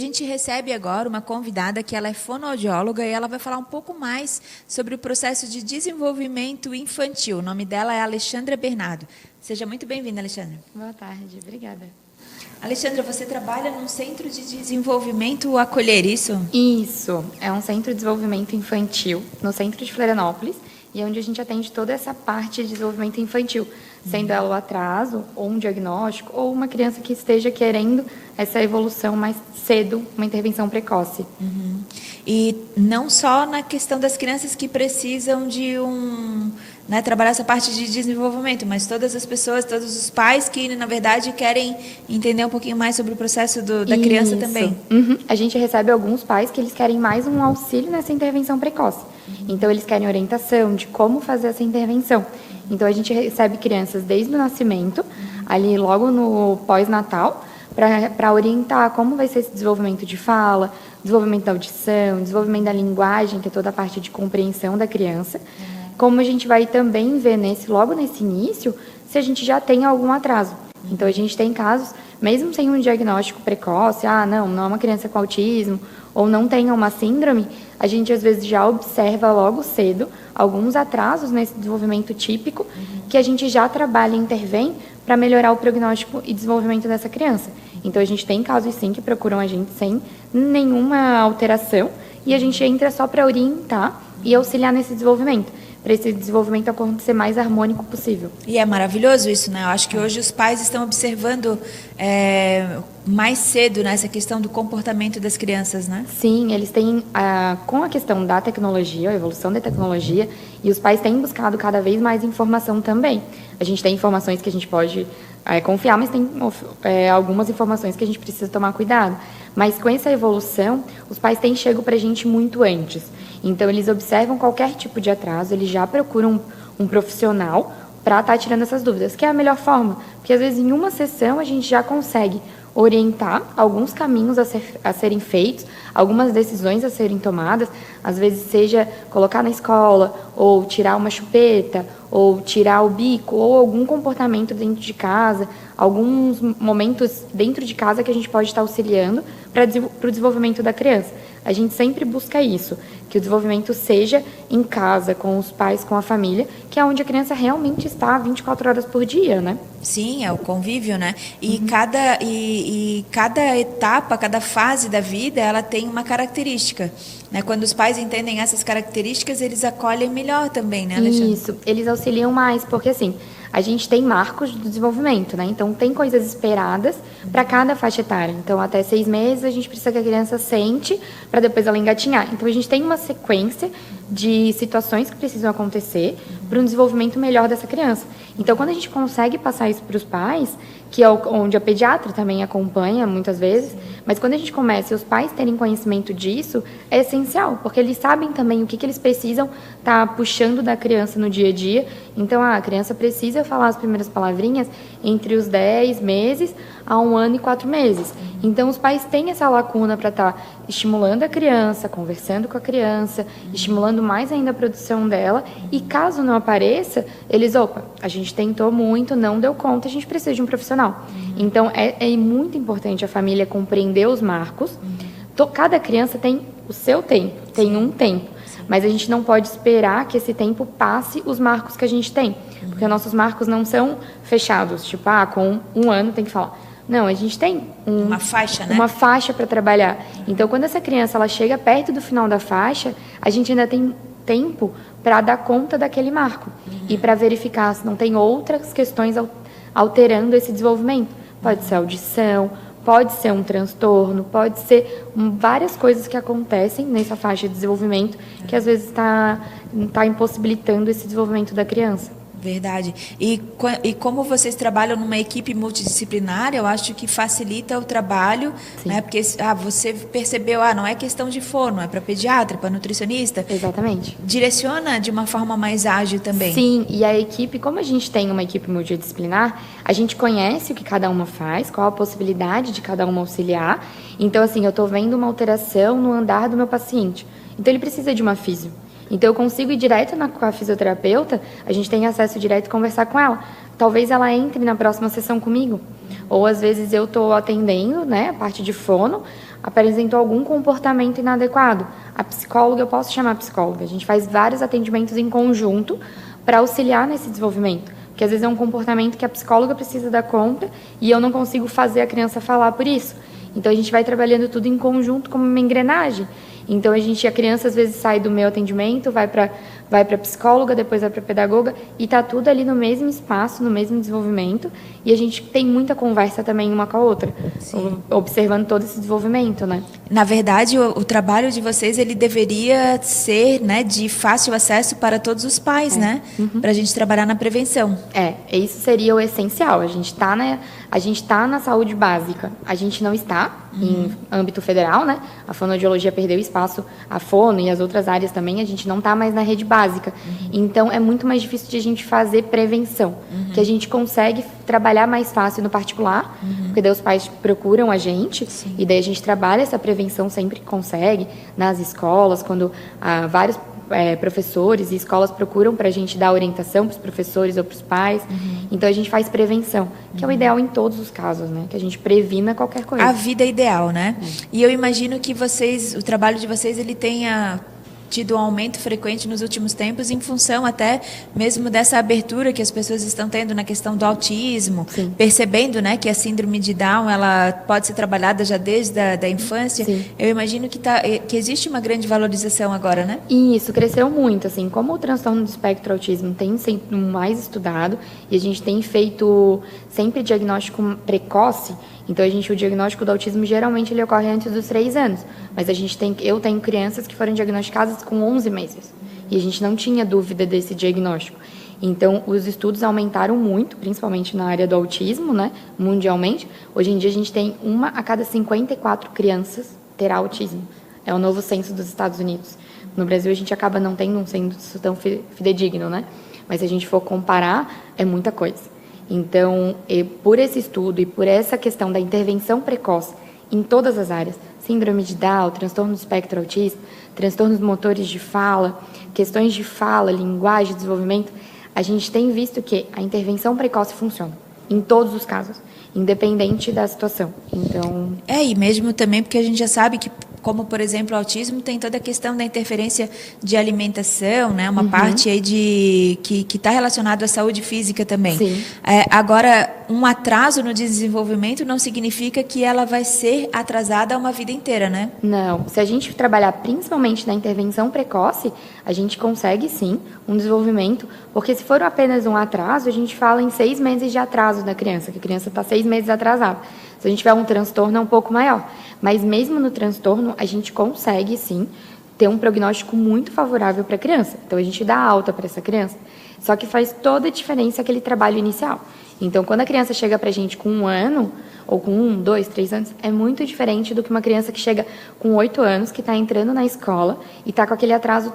A gente recebe agora uma convidada que ela é fonoaudióloga e ela vai falar um pouco mais sobre o processo de desenvolvimento infantil. O nome dela é Alexandra Bernardo. Seja muito bem-vinda, Alexandra. Boa tarde, obrigada. Alexandra, você trabalha num centro de desenvolvimento Acolher, isso? Isso, é um centro de desenvolvimento infantil no centro de Florianópolis e é onde a gente atende toda essa parte de desenvolvimento infantil, sendo ela o atraso, ou um diagnóstico, ou uma criança que esteja querendo essa evolução mais cedo, uma intervenção precoce. Uhum. E não só na questão das crianças que precisam de trabalhar essa parte de desenvolvimento, mas todas as pessoas, todos os pais que, na verdade, querem entender um pouquinho mais sobre o processo da criança também. Uhum. A gente recebe alguns pais que eles querem mais um auxílio nessa intervenção precoce. Então, eles querem orientação de como fazer essa intervenção. Então, a gente recebe crianças desde o nascimento, ali logo no pós-natal, para orientar como vai ser esse desenvolvimento de fala, desenvolvimento da audição, desenvolvimento da linguagem, que é toda a parte de compreensão da criança. Como a gente vai também ver logo nesse início, se a gente já tem algum atraso. Então, a gente tem casos, mesmo sem um diagnóstico precoce, não é uma criança com autismo, ou não tenha uma síndrome, a gente às vezes já observa logo cedo alguns atrasos nesse desenvolvimento típico, que a gente já trabalha e intervém para melhorar o prognóstico e desenvolvimento dessa criança. Então, a gente tem casos, sim, que procuram a gente sem nenhuma alteração, e a gente entra só para orientar e auxiliar nesse desenvolvimento, para esse desenvolvimento acontecer mais harmônico possível. E é maravilhoso isso, né? Eu acho que hoje os pais estão observando mais cedo nessa questão do comportamento das crianças, né? Sim, eles têm, com a questão da tecnologia, a evolução da tecnologia, e os pais têm buscado cada vez mais informação também. A gente tem informações que a gente pode confiar, mas tem algumas informações que a gente precisa tomar cuidado. Mas com essa evolução, os pais têm chego para a gente muito antes. Então, eles observam qualquer tipo de atraso, eles já procuram um profissional para estar tirando essas dúvidas, que é a melhor forma. Porque, às vezes, em uma sessão, a gente já consegue orientar alguns caminhos a serem feitos, algumas decisões a serem tomadas, às vezes seja colocar na escola, ou tirar uma chupeta, ou tirar o bico, ou algum comportamento dentro de casa, alguns momentos dentro de casa que a gente pode estar auxiliando para o desenvolvimento da criança. A gente sempre busca isso, que o desenvolvimento seja em casa, com os pais, com a família, que é onde a criança realmente está 24 horas por dia, né? Sim, é o convívio, né? E cada etapa, cada fase da vida, ela tem uma característica, né? Quando os pais entendem essas características, eles acolhem melhor também, né, Alexandre? Isso, eles auxiliam mais, porque assim, a gente tem marcos do desenvolvimento, né? Então, tem coisas esperadas para cada faixa etária. Então, até 6 meses, a gente precisa que a criança sente para depois ela engatinhar. Então, a gente tem uma sequência de situações que precisam acontecer para um desenvolvimento melhor dessa criança. Então, quando a gente consegue passar isso para os pais, que é onde a pediatra também acompanha muitas vezes, mas quando a gente começa e os pais terem conhecimento disso, é essencial, porque eles sabem também o que eles precisam estar puxando da criança no dia a dia. Então, a criança precisa falar as primeiras palavrinhas entre os 10 meses a 1 ano e 4 meses. Então, os pais têm essa lacuna para estar estimulando a criança, conversando com a criança, estimulando mais ainda a produção dela, e caso não apareça, eles, a gente tentou muito, não deu conta, a gente precisa de um profissional. Então, é muito importante a família compreender os marcos. Cada criança tem o seu tempo, tem um tempo, mas a gente não pode esperar que esse tempo passe os marcos que a gente tem, porque nossos marcos não são fechados, tipo, com 1 ano tem que falar. Não, a gente tem uma faixa, né? Uma faixa para trabalhar. Então, quando essa criança ela chega perto do final da faixa, a gente ainda tem tempo para dar conta daquele marco e para verificar se não tem outras questões alterando esse desenvolvimento. Pode ser audição, pode ser um transtorno, pode ser várias coisas que acontecem nessa faixa de desenvolvimento que às vezes está impossibilitando esse desenvolvimento da criança. Verdade. E como vocês trabalham numa equipe multidisciplinar, eu acho que facilita o trabalho, né? Porque você percebeu, não é questão de fono, é para pediatra, para nutricionista. Exatamente. Direciona de uma forma mais ágil também. Sim, e a equipe, como a gente tem uma equipe multidisciplinar, a gente conhece o que cada uma faz, qual a possibilidade de cada uma auxiliar. Então, assim, eu estou vendo uma alteração no andar do meu paciente. Então, ele precisa de uma físio. Então, eu consigo ir direto com a fisioterapeuta, a gente tem acesso direto e conversar com ela. Talvez ela entre na próxima sessão comigo. Ou, às vezes, eu estou atendendo, né, a parte de fono, apresentou algum comportamento inadequado. A psicóloga, eu posso chamar a psicóloga. A gente faz vários atendimentos em conjunto para auxiliar nesse desenvolvimento. Porque às vezes é um comportamento que a psicóloga precisa dar conta e eu não consigo fazer a criança falar por isso. Então a gente vai trabalhando tudo em conjunto como uma engrenagem. Então a criança às vezes sai do meu atendimento, vai para a psicóloga, depois vai para a pedagoga e tá tudo ali no mesmo espaço, no mesmo desenvolvimento, e a gente tem muita conversa também uma com a outra, observando todo esse desenvolvimento, né? Na verdade, o trabalho de vocês, ele deveria ser, né, de fácil acesso para todos os pais, né? Para a gente trabalhar na prevenção. Isso seria o essencial. A gente tá na saúde básica. A gente não está em âmbito federal, né? A fonoaudiologia perdeu espaço, a fono e as outras áreas também, a gente não está mais na rede básica. Então, é muito mais difícil de a gente fazer prevenção, que a gente consegue trabalhar mais fácil no particular, porque daí os pais procuram a gente, e daí a gente trabalha essa prevenção sempre que consegue, nas escolas, quando vários professores e escolas procuram para a gente dar orientação para os professores ou para os pais. Então, a gente faz prevenção, que é o ideal em todos os casos, né? Que a gente previna qualquer coisa. A vida é ideal, né? E eu imagino que o trabalho de vocês, ele tenha tido um aumento frequente nos últimos tempos, em função até mesmo dessa abertura que as pessoas estão tendo na questão do autismo, percebendo, né, que a síndrome de Down, ela pode ser trabalhada já desde da infância. Eu imagino que existe uma grande valorização agora, né? E isso cresceu muito, assim, como o transtorno do espectro autismo tem sido mais estudado e a gente tem feito sempre diagnóstico precoce. Então, o diagnóstico do autismo, geralmente, ele ocorre antes dos 3 anos. Mas eu tenho crianças que foram diagnosticadas com 11 meses. E a gente não tinha dúvida desse diagnóstico. Então, os estudos aumentaram muito, principalmente na área do autismo, né, mundialmente. Hoje em dia, a gente tem 1 a cada 54 crianças terá autismo. É o novo censo dos Estados Unidos. No Brasil, a gente acaba não tendo um censo tão fidedigno, né? Mas se a gente for comparar, é muita coisa. Então, por esse estudo e por essa questão da intervenção precoce em todas as áreas, síndrome de Down, transtorno do espectro autista, transtornos motores de fala, questões de fala, linguagem, desenvolvimento, a gente tem visto que a intervenção precoce funciona em todos os casos, independente da situação. Então, e mesmo também porque a gente já sabe que, como, por exemplo, o autismo tem toda a questão da interferência de alimentação, né? Uma parte aí que está relacionado à saúde física também. Agora, um atraso no desenvolvimento não significa que ela vai ser atrasada uma vida inteira, né? Não. Se a gente trabalhar principalmente na intervenção precoce, a gente consegue, sim, um desenvolvimento, porque se for apenas um atraso, a gente fala em 6 meses de atraso da criança, que a criança está 6 meses atrasada. Se a gente tiver um transtorno, é um pouco maior. Mas mesmo no transtorno, a gente consegue, sim, ter um prognóstico muito favorável para a criança. Então, a gente dá alta para essa criança. Só que faz toda a diferença aquele trabalho inicial. Então, quando a criança chega para a gente com 1 ano, ou com 1, 2, 3 anos, é muito diferente do que uma criança que chega com 8 anos, que está entrando na escola e está com aquele atraso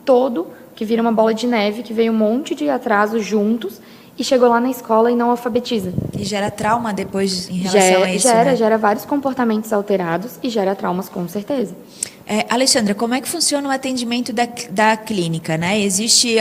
todo, que vira uma bola de neve, que veio um monte de atrasos juntos, e chegou lá na escola e não alfabetiza. E gera trauma depois em relação a isso, gera vários comportamentos alterados e gera traumas, com certeza. Alexandra, como é que funciona o atendimento da clínica, né? Existe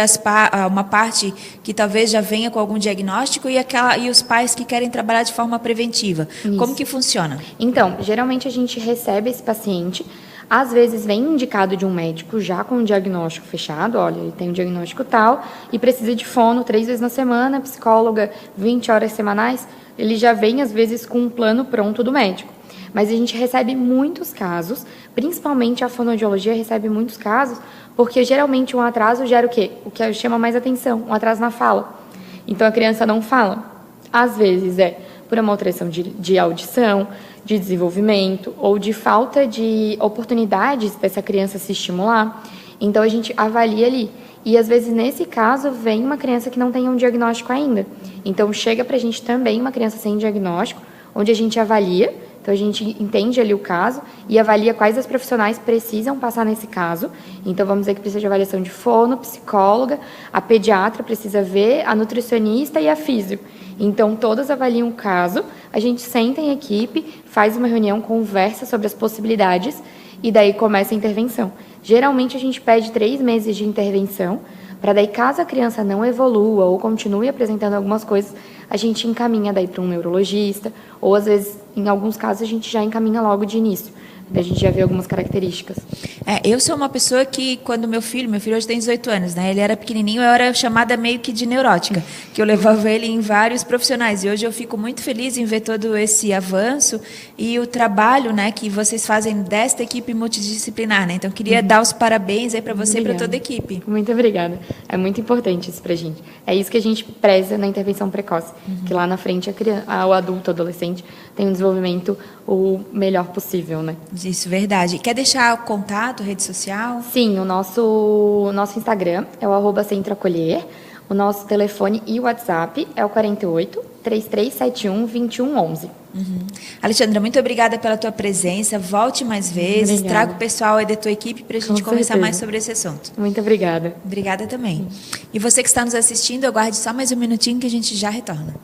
uma parte que talvez já venha com algum diagnóstico e os pais que querem trabalhar de forma preventiva. Isso. Como que funciona? Então, geralmente a gente recebe esse paciente, às vezes vem indicado de um médico já com um diagnóstico fechado, olha, ele tem um diagnóstico tal e precisa de fono 3 vezes na semana, psicóloga 20 horas semanais, ele já vem às vezes com um plano pronto do médico. Mas a gente recebe muitos casos, principalmente a fonoaudiologia recebe muitos casos, porque geralmente um atraso gera o quê? O que chama mais atenção, um atraso na fala. Então a criança não fala. Às vezes é por uma alteração de audição, de desenvolvimento ou de falta de oportunidades dessa criança se estimular. Então a gente avalia ali. E às vezes nesse caso vem uma criança que não tem um diagnóstico ainda. Então chega pra gente também uma criança sem diagnóstico, onde a gente avalia. Então, a gente entende ali o caso e avalia quais as profissionais precisam passar nesse caso. Então, vamos dizer que precisa de avaliação de fono, psicóloga, a pediatra precisa ver, a nutricionista e a físio. Então, todas avaliam o caso, a gente senta em equipe, faz uma reunião, conversa sobre as possibilidades e daí começa a intervenção. Geralmente, a gente pede 3 meses de intervenção, para daí, caso a criança não evolua ou continue apresentando algumas coisas, a gente encaminha daí para um neurologista, ou às vezes, em alguns casos, a gente já encaminha logo de início. A gente já vê algumas características. Eu sou uma pessoa que, quando meu filho hoje tem 18 anos, né? Ele era pequenininho, eu era chamada meio que de neurótica, que eu levava ele em vários profissionais. E hoje eu fico muito feliz em ver todo esse avanço e o trabalho, né, que vocês fazem desta equipe multidisciplinar, né? Então, eu queria dar os parabéns aí para você e para toda a equipe. Muito obrigada. É muito importante isso pra gente. É isso que a gente preza na intervenção precoce, que lá na frente o adulto, o adolescente, tem um desenvolvimento o melhor possível, né? Isso, verdade. Quer deixar o contato, rede social? Sim, o nosso Instagram é o @centroacolher, o nosso telefone e WhatsApp é o 48 3371 2111. Alexandra, muito obrigada pela tua presença. Volte mais vezes, Obrigada. traga o pessoal aí da tua equipe para a gente conversar certeza. mais sobre esse assunto. Muito obrigada. Obrigada também. E você que está nos assistindo, aguarde só mais um minutinho que a gente já retorna.